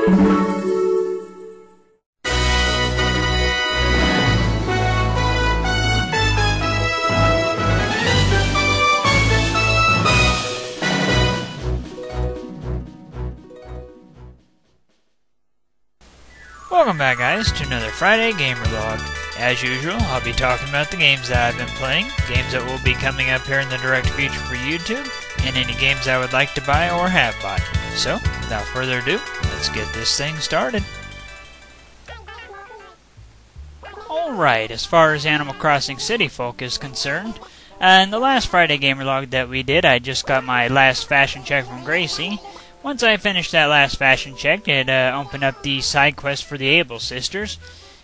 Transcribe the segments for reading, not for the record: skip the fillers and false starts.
Welcome back, guys, to another Friday Gamer Log. As usual, I'll be talking about the games that I've been playing, games that will be coming up here in the direct future for YouTube, and any games I would like to buy or have bought. So, without further ado, let's get this thing started. Alright, as far as Animal Crossing City Folk is concerned, in the last Friday Gamer Log that we did, I just got my last fashion check from Gracie. Once I finished that last fashion check, it opened up the side quest for the Able Sisters,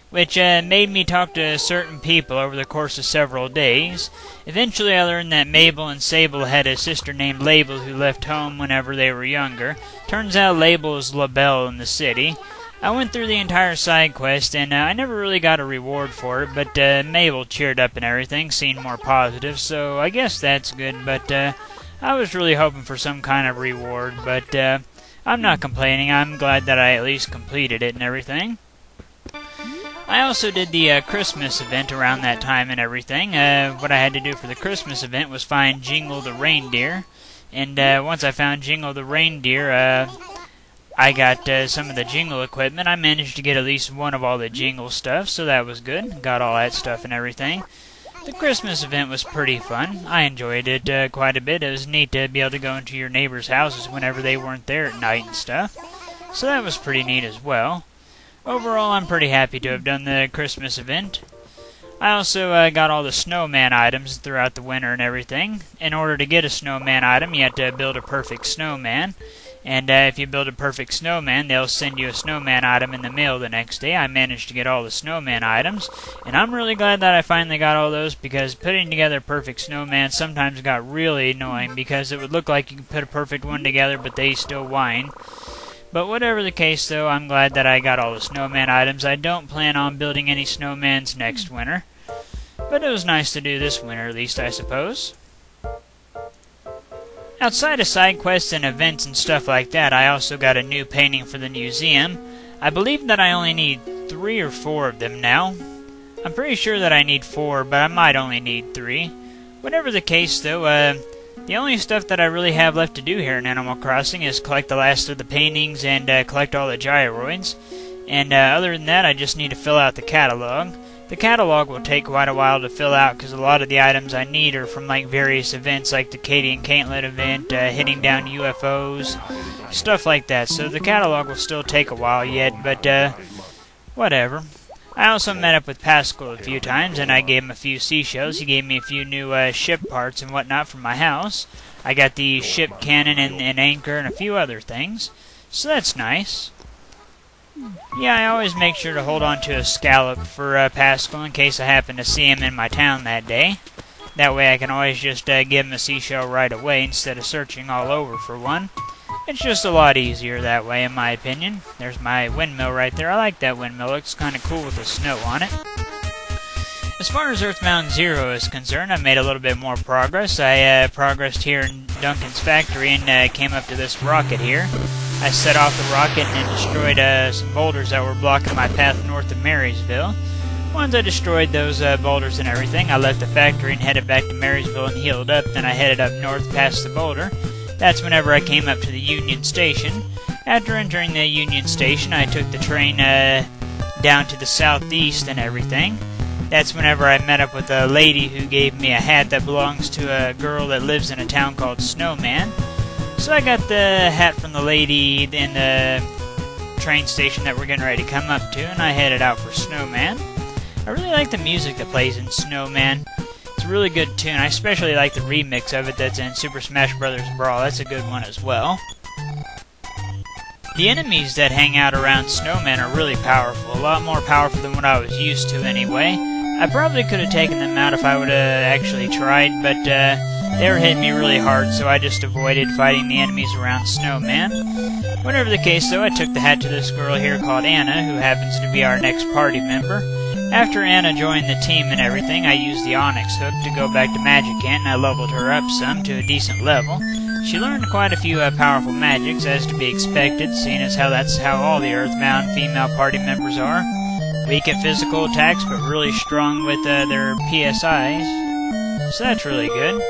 which made me talk to certain people over the course of several days. Eventually I learned that Mabel and Sable had a sister named Label who left home whenever they were younger. Turns out Label is LaBelle in the city. I went through the entire side quest, and I never really got a reward for it, but Mabel cheered up and everything, seemed more positive, so I guess that's good, but I was really hoping for some kind of reward, but I'm not complaining. I'm glad that I at least completed it and everything. I also did the Christmas event around that time and everything. What I had to do for the Christmas event was find Jingle the Reindeer, and once I found Jingle the Reindeer, I got some of the Jingle equipment. I managed to get at least one of all the Jingle stuff, so that was good. Got all that stuff and everything. The Christmas event was pretty fun. I enjoyed it quite a bit. It was neat to be able to go into your neighbors' houses whenever they weren't there at night and stuff. So that was pretty neat as well. Overall, I'm pretty happy to have done the Christmas event. I also got all the snowman items throughout the winter and everything. In order to get a snowman item, you have to build a perfect snowman. And if you build a perfect snowman, they'll send you a snowman item in the mail the next day. I managed to get all the snowman items, and I'm really glad that I finally got all those, because putting together a perfect snowman sometimes got really annoying, because it would look like you could put a perfect one together, but they still whine. But whatever the case, though, I'm glad that I got all the snowman items. I don't plan on building any snowmans next winter, but it was nice to do this winter, at least, I suppose. Outside of side quests and events and stuff like that, I also got a new painting for the museum. I believe that I only need 3 or 4 of them now. I'm pretty sure that I need 4, but I might only need 3. Whatever the case, though, the only stuff that I really have left to do here in Animal Crossing is collect the last of the paintings and collect all the gyroids. And other than that, I just need to fill out the catalog. The catalog will take quite a while to fill out, because a lot of the items I need are from like various events, like the Katie and Caitlin event, hitting down UFOs, stuff like that. So the catalog will still take a while yet, but whatever. I also met up with Pascal a few times, and I gave him a few seashells. He gave me a few new ship parts and whatnot from my house. I got the ship cannon and anchor and a few other things, so that's nice. Yeah, I always make sure to hold on to a scallop for Pascal in case I happen to see him in my town that day. That way I can always just give him a seashell right away instead of searching all over for one. It's just a lot easier that way, in my opinion. There's my windmill right there. I like that windmill. It looks kind of cool with the snow on it. As far as Earthbound Zero is concerned, I made a little bit more progress. I progressed here in Duncan's factory and came up to this rocket here. I set off the rocket and destroyed some boulders that were blocking my path north of Marysville. Once I destroyed those boulders and everything, I left the factory and headed back to Marysville and healed up. Then I headed up north past the boulder. That's whenever I came up to the Union Station. After entering the Union Station, I took the train down to the southeast and everything. That's whenever I met up with a lady who gave me a hat that belongs to a girl that lives in a town called Snowman. So I got the hat from the lady in the train station that we're getting ready to come up to, and I headed out for Snowman. I really like the music that plays in Snowman. It's a really good tune. I especially like the remix of it that's in Super Smash Bros. Brawl. That's a good one as well. The enemies that hang out around Snowman are really powerful. A lot more powerful than what I was used to anyway. I probably could have taken them out if I would have actually tried, but they were hitting me really hard, so I just avoided fighting the enemies around Snowman. Whatever the case, though, I took the hat to this girl here called Anna, who happens to be our next party member. After Anna joined the team and everything, I used the Onyx hook to go back to Magic Ant, and I leveled her up some to a decent level. She learned quite a few powerful magics, as to be expected, seeing as how that's how all the Earthbound female party members are. Weak at physical attacks, but really strong with their PSIs. So that's really good.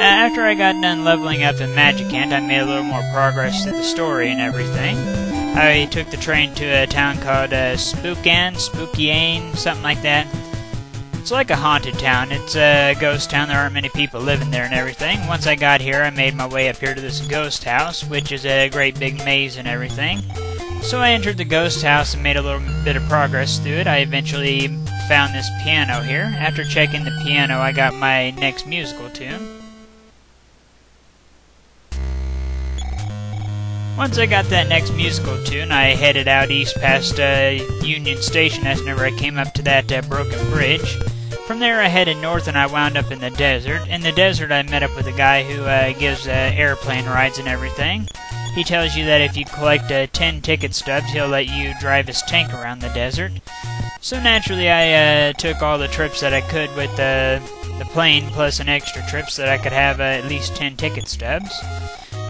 After I got done leveling up in Magicant, I made a little more progress to the story and everything. I took the train to a town called Spookyane, something like that. It's like a haunted town. It's a ghost town. There aren't many people living there and everything. Once I got here, I made my way up here to this ghost house, which is a great big maze and everything. So I entered the ghost house and made a little bit of progress through it. I eventually found this piano here. After checking the piano, I got my next musical tune. Once I got that next musical tune, I headed out east past Union Station as whenever I came up to that broken bridge. From there I headed north and I wound up in the desert. In the desert I met up with a guy who gives airplane rides and everything. He tells you that if you collect 10 ticket stubs, he'll let you drive his tank around the desert. So naturally I took all the trips that I could with the plane plus an extra trip so that I could have at least 10 ticket stubs.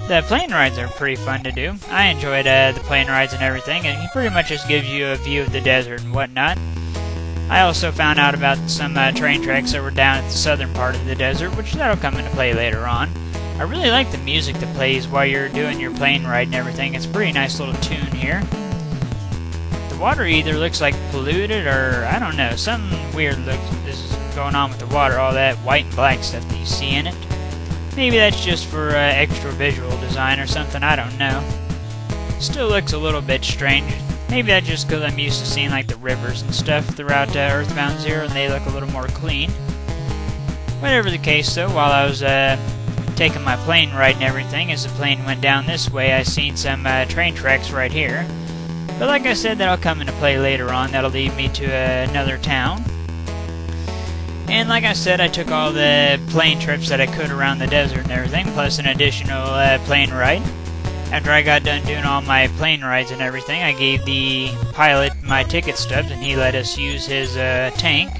The plane rides are pretty fun to do. I enjoyed the plane rides and everything, and he pretty much just gives you a view of the desert and whatnot. I also found out about some train tracks that were down at the southern part of the desert, which that'll come into play later on. I really like the music that plays while you're doing your plane ride and everything. It's a pretty nice little tune here. The water either looks like polluted or, I don't know, something weird is going on with the water, all that white and black stuff that you see in it. Maybe that's just for extra visual design or something, I don't know. Still looks a little bit strange. Maybe that's just because I'm used to seeing like the rivers and stuff throughout Earthbound Zero and they look a little more clean. Whatever the case though, while I was taking my plane ride and everything, as the plane went down this way, I seen some train tracks right here. But like I said, that'll come into play later on. That'll lead me to another town. And like I said, I took all the plane trips that I could around the desert and everything, plus an additional plane ride. After I got done doing all my plane rides and everything, I gave the pilot my ticket stubs and he let us use his tank.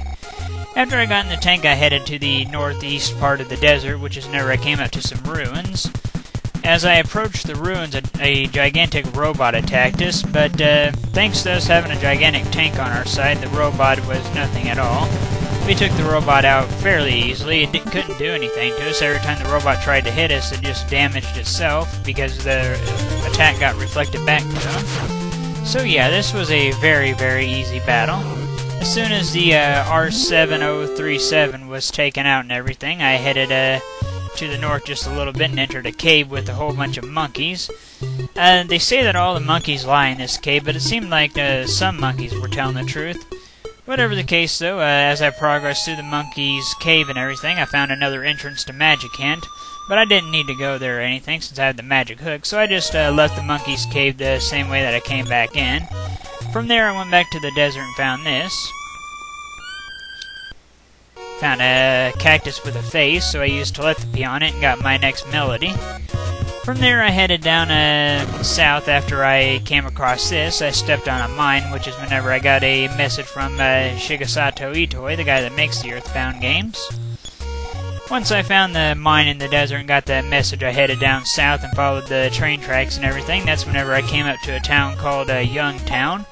After I got in the tank, I headed to the northeast part of the desert, which is whenever I came up to some ruins. As I approached the ruins, a gigantic robot attacked us, but thanks to us having a gigantic tank on our side, the robot was nothing at all. We took the robot out fairly easily. It couldn't do anything to us. Every time the robot tried to hit us, it just damaged itself because the attack got reflected back to them. So yeah, this was a very, very easy battle. As soon as the R7037 was taken out and everything, I headed to the north just a little bit and entered a cave with a whole bunch of monkeys. They say that all the monkeys lie in this cave, but it seemed like some monkeys were telling the truth. Whatever the case, though, as I progressed through the monkey's cave and everything, I found another entrance to Magicant, but I didn't need to go there or anything since I had the magic hook, so I just left the monkey's cave the same way that I came back in. From there, I went back to the desert and found this. Found a cactus with a face, so I used telepathy on it and got my next melody. From there, I headed down south after I came across this. I stepped on a mine, which is whenever I got a message from Shigesato Itoi, the guy that makes the Earthbound games. Once I found the mine in the desert and got that message, I headed down south and followed the train tracks and everything. That's whenever I came up to a town called Youngtown.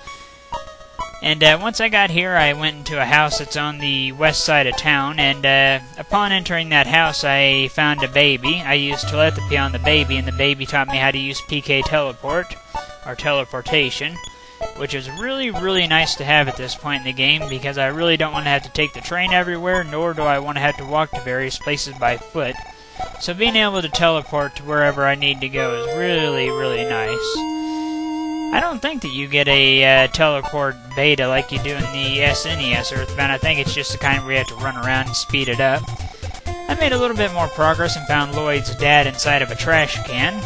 And once I got here, I went into a house that's on the west side of town, and upon entering that house, I found a baby. I used telepathy on the baby, and the baby taught me how to use PK Teleport, or teleportation, which is really, really nice to have at this point in the game, because I really don't want to have to take the train everywhere, nor do I want to have to walk to various places by foot. So being able to teleport to wherever I need to go is really, really nice. I don't think that you get a teleport beta like you do in the SNES Earthbound. I think it's just the kind where you have to run around and speed it up. I made a little bit more progress and found Lloyd's dad inside of a trash can.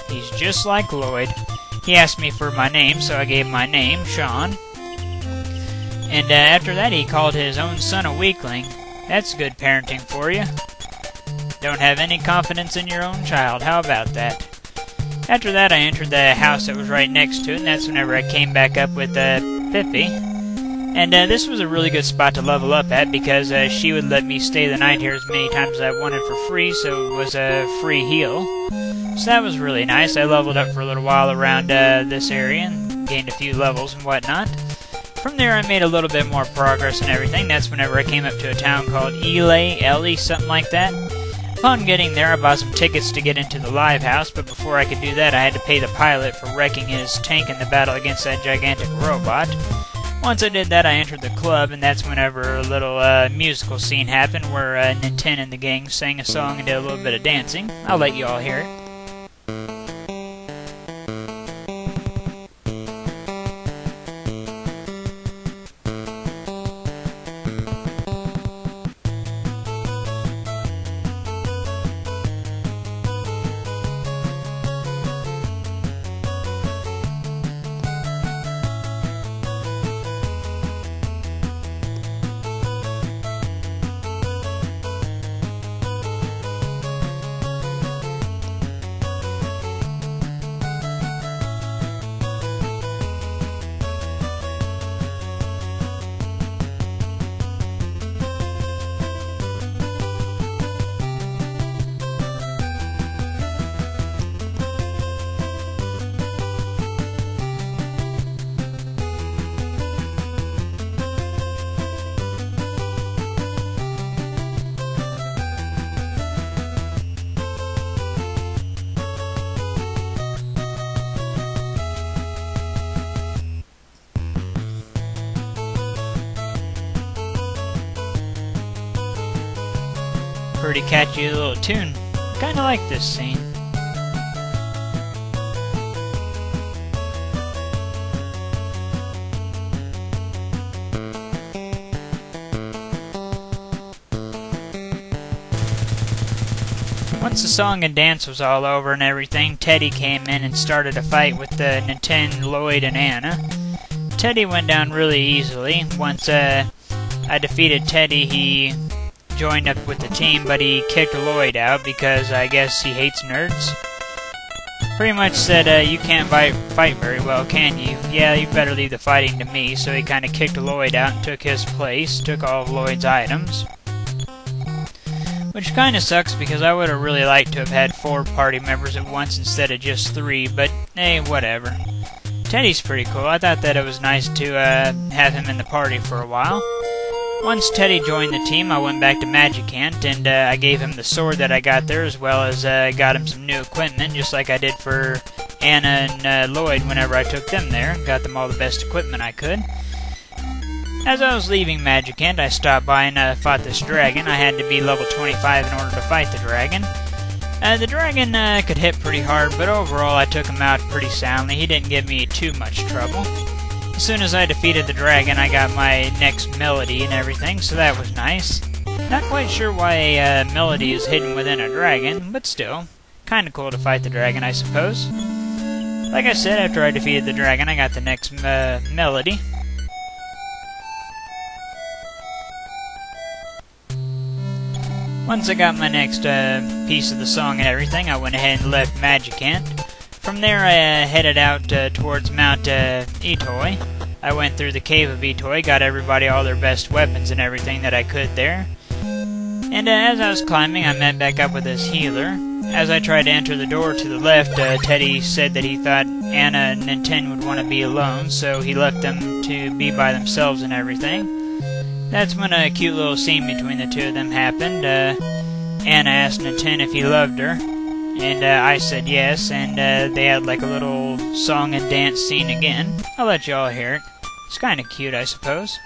He's just like Lloyd. He asked me for my name, so I gave him my name, Sean. And after that he called his own son a weakling. That's good parenting for you. Don't have any confidence in your own child. How about that? After that, I entered the house that was right next to it, and that's whenever I came back up with Pippi. And this was a really good spot to level up at because she would let me stay the night here as many times as I wanted for free, so it was a free heal. So that was really nice. I leveled up for a little while around this area and gained a few levels and whatnot. From there I made a little bit more progress and everything. That's whenever I came up to a town called Ellie, something like that. Upon getting there, I bought some tickets to get into the live house, but before I could do that I had to pay the pilot for wrecking his tank in the battle against that gigantic robot. Once I did that, I entered the club, and that's whenever a little musical scene happened where Ninten and the gang sang a song and did a little bit of dancing. I'll let you all hear it. Pretty catchy little tune. Kinda like this scene. Once the song and dance was all over and everything, Teddy came in and started a fight with Ninten, Lloyd, and Anna. Teddy went down really easily. Once I defeated Teddy, he joined up with the team, but he kicked Lloyd out because I guess he hates nerds. Pretty much said, you can't fight very well, can you? Yeah, you better leave the fighting to me. So he kind of kicked Lloyd out and took his place, took all of Lloyd's items. Which kind of sucks because I would have really liked to have had 4 party members at once instead of just 3, but hey, whatever. Teddy's pretty cool. I thought that it was nice to have him in the party for a while. Once Teddy joined the team, I went back to Magicant, and I gave him the sword that I got there, as well as got him some new equipment, just like I did for Anna and Lloyd whenever I took them there. Got them all the best equipment I could. As I was leaving Magicant, I stopped by and fought this dragon. I had to be level 25 in order to fight the dragon. The dragon could hit pretty hard, but overall I took him out pretty soundly. He didn't give me too much trouble. As soon as I defeated the dragon, I got my next melody and everything, so that was nice. Not quite sure why a melody is hidden within a dragon, but still, kinda cool to fight the dragon, I suppose. Like I said, after I defeated the dragon, I got the next melody. Once I got my next piece of the song and everything, I went ahead and left Magicant. From there, I headed out towards Mount Itoi. I went through the cave of Itoi, got everybody all their best weapons and everything that I could there. And as I was climbing, I met back up with this healer. As I tried to enter the door to the left, Teddy said that he thought Anna and Ninten would want to be alone, so he left them to be by themselves and everything. That's when a cute little scene between the two of them happened. Anna asked Ninten if he loved her. And I said yes, and they had like a little song and dance scene again. I'll let you all hear it. It's kind of cute, I suppose.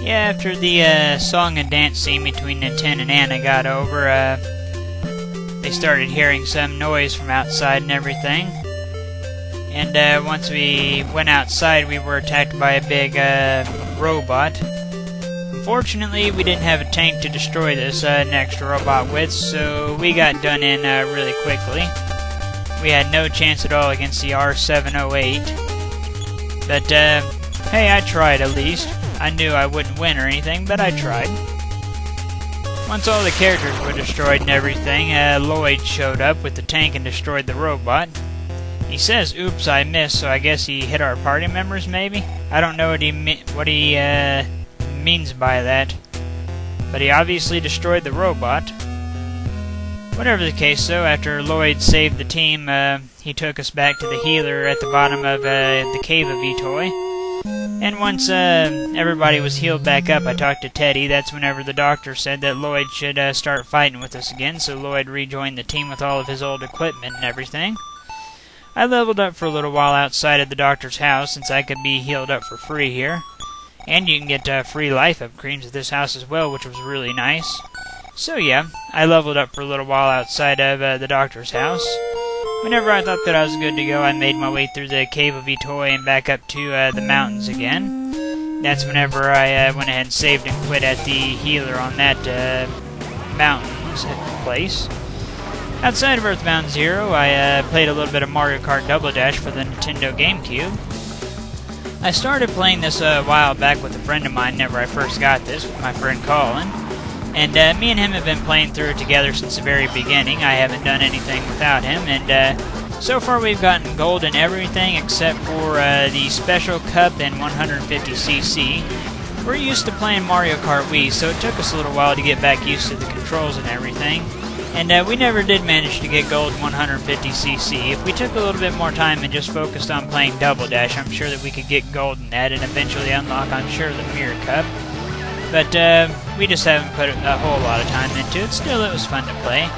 Yeah, after the song and dance scene between Nintendo and Anna got over, they started hearing some noise from outside and everything. And once we went outside, we were attacked by a big robot. Unfortunately, we didn't have a tank to destroy this next robot with, so we got done in really quickly. We had no chance at all against the R708. But, hey, I tried at least. I knew I wouldn't win or anything, but I tried. Once all the characters were destroyed and everything, Lloyd showed up with the tank and destroyed the robot. He says, "Oops, I missed," so I guess he hit our party members, maybe? I don't know what he means by that. But he obviously destroyed the robot. Whatever the case, though, after Lloyd saved the team, he took us back to the healer at the bottom of the cave of Etoy. And once everybody was healed back up, I talked to Teddy. That's whenever the doctor said that Lloyd should start fighting with us again, so Lloyd rejoined the team with all of his old equipment and everything. I leveled up for a little while outside of the doctor's house, since I could be healed up for free here. And you can get free life upgrades at this house as well, which was really nice. So yeah, I leveled up for a little while outside of the doctor's house. Whenever I thought that I was good to go, I made my way through the Cave of Etoy and back up to the mountains again. That's whenever I went ahead and saved and quit at the healer on that mountains place. Outside of Earthbound Zero, I played a little bit of Mario Kart Double Dash for the Nintendo GameCube. I started playing this a while back with a friend of mine whenever I first got this, with my friend Colin. And me and him have been playing through it together since the very beginning. I haven't done anything without him, and so far we've gotten gold in everything except for the Special Cup and 150cc. We're used to playing Mario Kart Wii, so it took us a little while to get back used to the controls and everything. And we never did manage to get gold in 150cc. If we took a little bit more time and just focused on playing Double Dash, I'm sure that we could get gold in that and eventually unlock, I'm sure, the Mirror Cup. But we just haven't put a whole lot of time into it. Still, it was fun to play.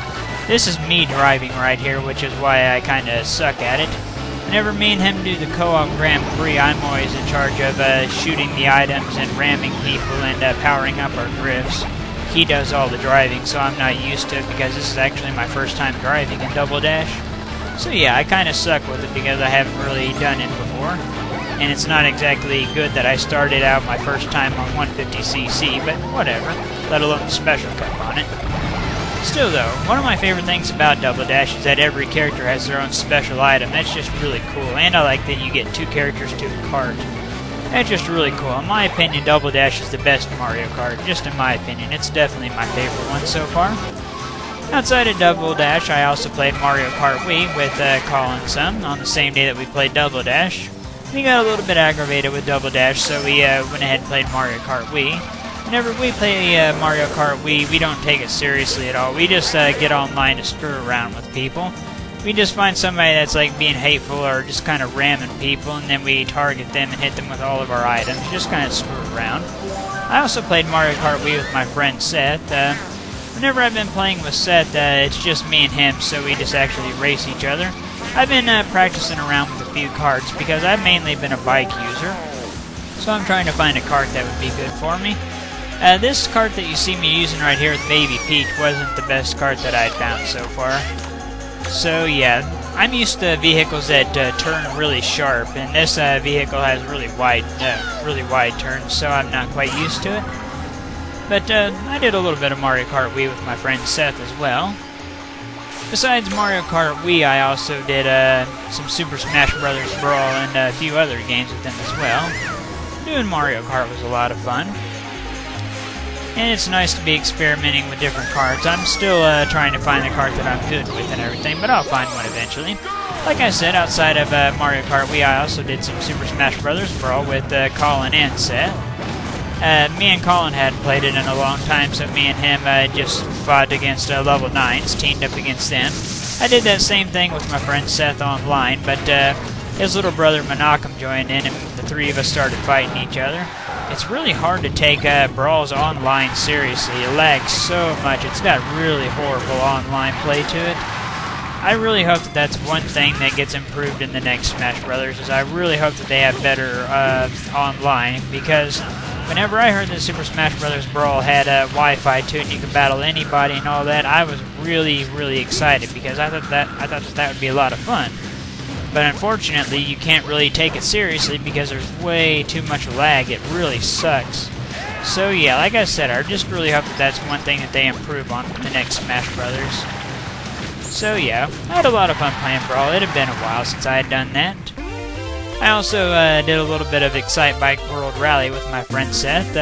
This is me driving right here, which is why I kind of suck at it. Whenever me and him do the co-op Grand Prix, I'm always in charge of shooting the items and ramming people and powering up our drifts. He does all the driving, so I'm not used to it because this is actually my first time driving in Double Dash. So yeah, I kind of suck with it because I haven't really done it before. And it's not exactly good that I started out my first time on 150cc, but whatever, let alone the Special Cup on it. Still though, one of my favorite things about Double Dash is that every character has their own special item. That's just really cool, and I like that you get 2 characters to a cart. That's just really cool. In my opinion, Double Dash is the best Mario Kart, just in my opinion. It's definitely my favorite one so far. Outside of Double Dash, I also played Mario Kart Wii with Colin some on the same day that we played Double Dash. We got a little bit aggravated with Double Dash, so we went ahead and played Mario Kart Wii. Whenever we play Mario Kart Wii, we don't take it seriously at all. We just get online to screw around with people. We just find somebody that's like being hateful or just kind of ramming people, and then we target them and hit them with all of our items. Just kind of screw around. I also played Mario Kart Wii with my friend Seth. Whenever I've been playing with Seth, it's just me and him, so we just actually race each other. I've been practicing around with a few karts because I've mainly been a bike user. So I'm trying to find a kart that would be good for me. This kart that you see me using right here with Baby Peach wasn't the best kart that I'd found so far. So yeah, I'm used to vehicles that turn really sharp, and this vehicle has really wide turns, so I'm not quite used to it. But I did a little bit of Mario Kart Wii with my friend Seth as well. Besides Mario Kart Wii, I also did some Super Smash Bros. Brawl and a few other games with them as well. Doing Mario Kart was a lot of fun. And it's nice to be experimenting with different karts. I'm still trying to find the kart that I'm good with and everything, but I'll find one eventually. Like I said, outside of Mario Kart Wii, I also did some Super Smash Bros. Brawl with Colin and Seth. Me and Colin hadn't played it in a long time, so me and him just fought against level 9s, teamed up against them. I did that same thing with my friend Seth online, but his little brother Menachem joined in, and the 3 of us started fighting each other. It's really hard to take Brawls online seriously. It lags so much. It's got really horrible online play to it. I really hope that that's one thing that gets improved in the next Smash Brothers. Is I really hope that they have better online, because whenever I heard that Super Smash Bros. Brawl had Wi-Fi to it and you could battle anybody and all that, I was really, really excited because I thought that would be a lot of fun. But unfortunately, you can't really take it seriously because there's way too much lag. It really sucks. So yeah, like I said, I just really hope that that's one thing that they improve on for the next Smash Brothers. So yeah, I had a lot of fun playing Brawl. It had been a while since I had done that. I also did a little bit of Excitebike World Rally with my friend Seth.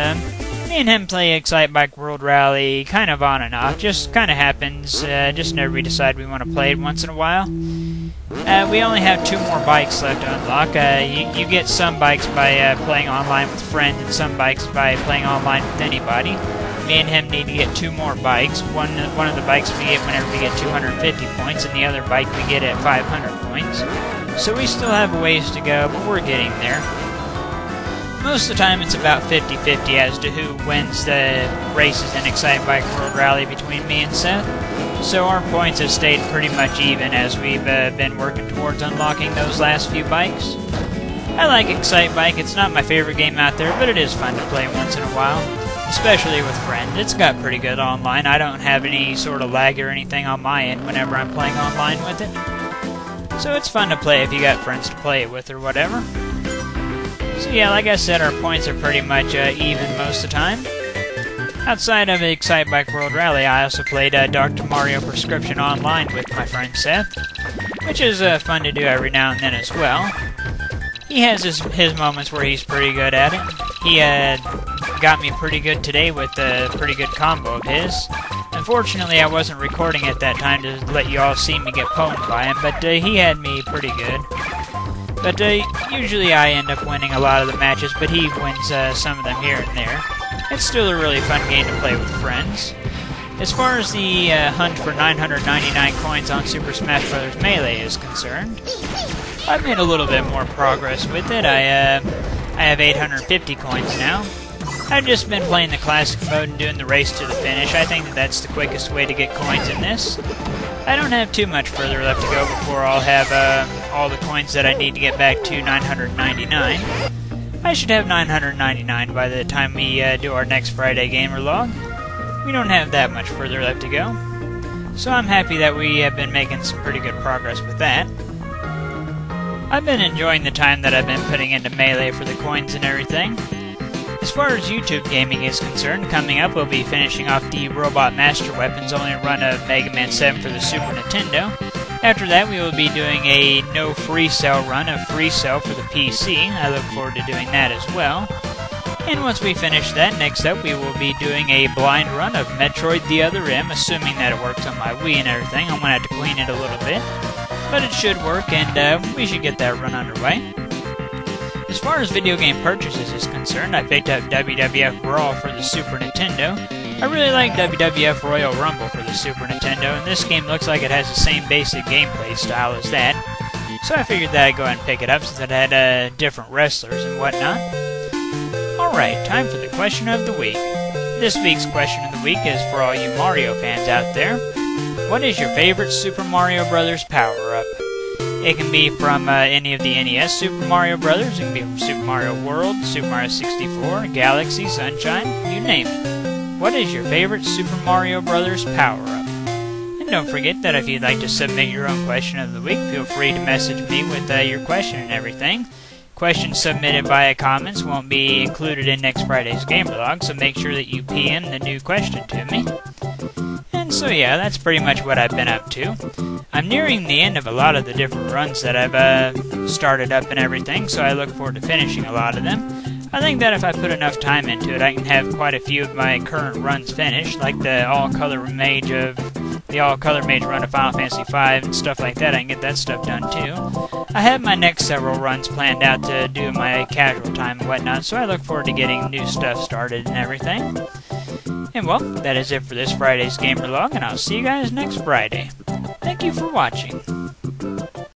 Me and him play Excitebike World Rally kind of on and off. Just kind of happens. Just whenever we decide we want to play it once in a while. We only have 2 more bikes left to unlock. You get some bikes by playing online with friends and some bikes by playing online with anybody. Me and him need to get 2 more bikes. One of the bikes we get whenever we get 250 points, and the other bike we get at 500 points. So we still have a ways to go, but we're getting there. Most of the time it's about 50-50 as to who wins the races in Excitebike World Rally between me and Seth. So our points have stayed pretty much even as we've been working towards unlocking those last few bikes. I like Excitebike. It's not my favorite game out there, but it is fun to play once in a while. Especially with friends. It's got pretty good online. I don't have any sort of lag or anything on my end whenever I'm playing online with it. So it's fun to play if you got friends to play it with or whatever. So yeah, like I said, our points are pretty much even most of the time. Outside of Excitebike World Rally, I also played Dr. Mario Prescription Online with my friend Seth, which is fun to do every now and then as well. He has his moments where he's pretty good at it. He got me pretty good today with a pretty good combo of his. Unfortunately, I wasn't recording at that time to let you all see me get pwned by him, but he had me pretty good. But usually I end up winning a lot of the matches, but he wins some of them here and there. It's still a really fun game to play with friends. As far as the hunt for 999 coins on Super Smash Bros. Melee is concerned, I've made a little bit more progress with it. I have 850 coins now. I've just been playing the classic mode and doing the race to the finish. I think that's the quickest way to get coins in this. I don't have too much further left to go before I'll have all the coins that I need to get back to 999. I should have 999 by the time we do our next Friday Gamer Log. We don't have that much further left to go. So I'm happy that we have been making some pretty good progress with that. I've been enjoying the time that I've been putting into Melee for the coins and everything. As far as YouTube gaming is concerned, coming up we'll be finishing off the Robot Master Weapons only run of Mega Man 7 for the Super Nintendo. After that we will be doing a no free cell run of Free Cell for the PC. I look forward to doing that as well. And once we finish that, next up we will be doing a blind run of Metroid The Other M, assuming that it works on my Wii and everything. I'm going to have to clean it a little bit. But it should work, and we should get that run underway. As far as video game purchases is concerned, I picked up WWF Brawl for the Super Nintendo. I really like WWF Royal Rumble for the Super Nintendo, and this game looks like it has the same basic gameplay style as that. So I figured that I'd go ahead and pick it up since it had different wrestlers and whatnot. Alright, time for the question of the week. This week's question of the week is for all you Mario fans out there. What is your favorite Super Mario Bros. Power-up? It can be from any of the NES Super Mario Bros. It can be from Super Mario World, Super Mario 64, Galaxy, Sunshine, you name it. What is your favorite Super Mario Bros. Power-up? And don't forget that if you'd like to submit your own question of the week, feel free to message me with your question and everything. Questions submitted via comments won't be included in next Friday's Gamer Log, so make sure that you PM the new question to me. And so yeah, that's pretty much what I've been up to. I'm nearing the end of a lot of the different runs that I've started up and everything, so I look forward to finishing a lot of them. I think that if I put enough time into it, I can have quite a few of my current runs finished, like the All-Color Mage run of Final Fantasy V and stuff like that. I can get that stuff done too. I have my next several runs planned out to do my casual time and whatnot, so I look forward to getting new stuff started and everything. And well, that is it for this Friday's Gamer Log, and I'll see you guys next Friday. Thank you for watching.